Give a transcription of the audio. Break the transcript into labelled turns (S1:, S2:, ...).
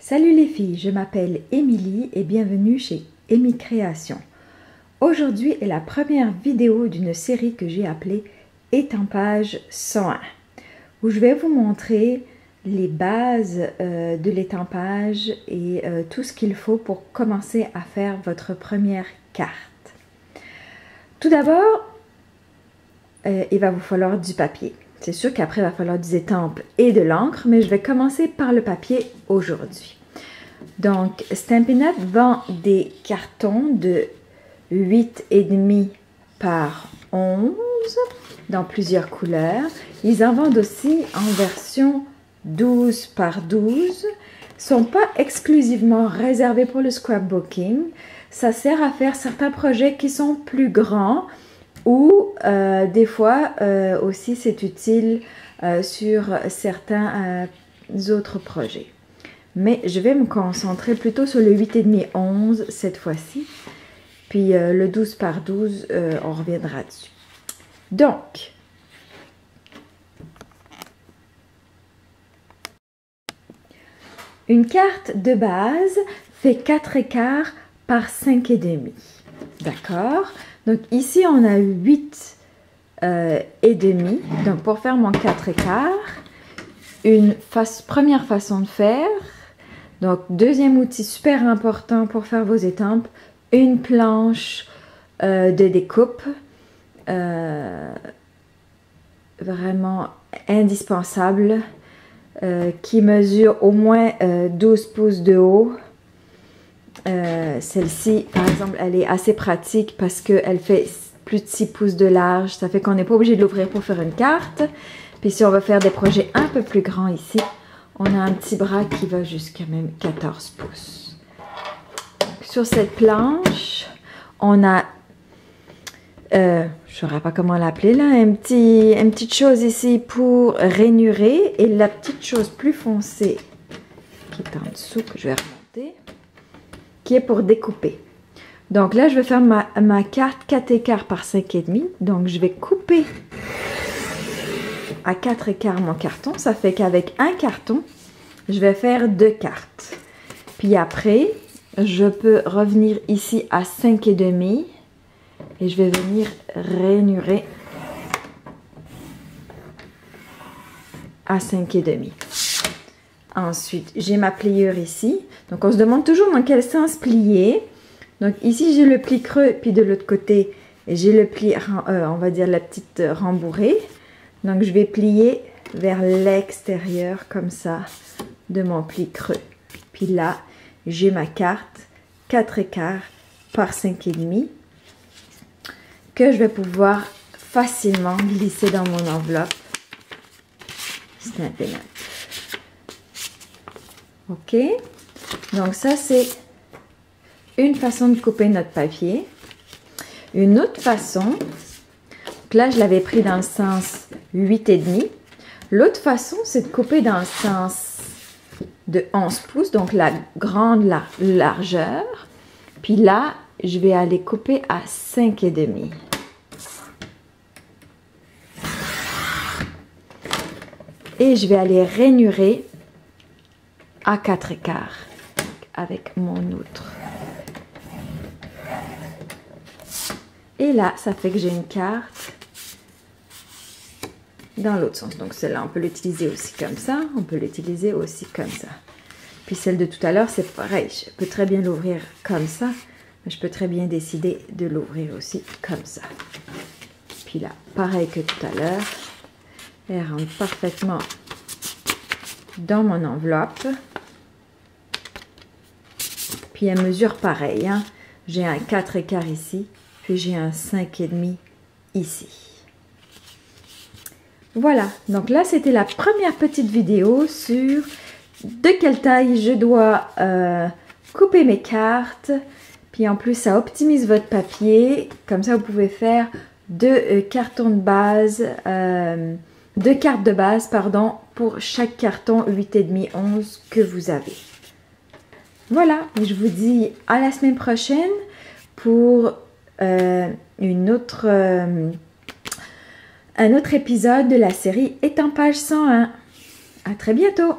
S1: Salut les filles, je m'appelle Émilie et bienvenue chez Emi Création. Aujourd'hui est la première vidéo d'une série que j'ai appelée Étampage 101, où je vais vous montrer les bases de l'étampage et tout ce qu'il faut pour commencer à faire votre première carte. Tout d'abord, il va vous falloir du papier. C'est sûr qu'après, il va falloir des étampes et de l'encre, mais je vais commencer par le papier aujourd'hui. Donc, Stampin' Up vend des cartons de 8,5 par 11 dans plusieurs couleurs. Ils en vendent aussi en version 12 par 12. Ils ne sont pas exclusivement réservés pour le scrapbooking. Ça sert à faire certains projets qui sont plus grands ou des fois aussi c'est utile sur certains autres projets. Mais je vais me concentrer plutôt sur le 8,5-11 cette fois-ci. Puis le 12 par 12, on reviendra dessus. Donc, une carte de base fait 4,25 par 5,5. D'accord? Donc ici, on a 8 et demi. Donc pour faire mon 4,25, une première façon de faire. Donc deuxième outil super important pour faire vos étampes, une planche de découpe. Vraiment indispensable. Qui mesure au moins 12 pouces de haut. Celle-ci, par exemple, elle est assez pratique parce qu'elle fait plus de 6 pouces de large. Ça fait qu'on n'est pas obligé de l'ouvrir pour faire une carte. Puis si on veut faire des projets un peu plus grands ici, on a un petit bras qui va jusqu'à même 14 pouces. Sur cette planche, on a, je ne saurais pas comment l'appeler là, une petite chose ici pour rainurer. Et la petite chose plus foncée qui est en dessous, que je vais remonter, qui est pour découper. Donc là, je vais faire ma carte 4,25 par 5,5. Donc je vais couper à 4,25 mon carton. Ça fait qu'avec un carton, je vais faire 2 cartes. Puis après, je peux revenir ici à 5,5 et je vais venir rainurer à 5,5. Ensuite, j'ai ma pliure ici. Donc, on se demande toujours dans quel sens plier. Donc, ici, j'ai le pli creux, puis de l'autre côté, j'ai le pli, on va dire, la petite rembourrée. Donc, je vais plier vers l'extérieur, comme ça, de mon pli creux. Puis là, j'ai ma carte 4,25 par 5,5 que je vais pouvoir facilement glisser dans mon enveloppe. Stampin' Up. Ok, donc ça c'est une façon de couper notre papier. Une autre façon, donc là je l'avais pris dans le sens 8,5. L'autre façon c'est de couper dans le sens de 11 pouces, donc la grande largeur. Puis là, je vais aller couper à 5,5. Et je vais aller rainurer à 4,25 avec mon outre. Et là, ça fait que j'ai une carte dans l'autre sens. Donc celle-là, on peut l'utiliser aussi comme ça. On peut l'utiliser aussi comme ça. Puis celle de tout à l'heure, c'est pareil. Je peux très bien l'ouvrir comme ça. Mais je peux très bien décider de l'ouvrir aussi comme ça. Puis là, pareil que tout à l'heure. Elle rentre parfaitement dans mon enveloppe. Puis elle mesure pareil. Hein? J'ai un 4,25 ici. Puis j'ai un 5,5 ici. Voilà. Donc là, c'était la première petite vidéo sur de quelle taille je dois couper mes cartes. Puis en plus, ça optimise votre papier. Comme ça, vous pouvez faire deux cartons de base, deux cartes de base, pardon, pour chaque carton 8,5-11 que vous avez. Voilà, je vous dis à la semaine prochaine pour un autre épisode de la série Étampage 101. À très bientôt!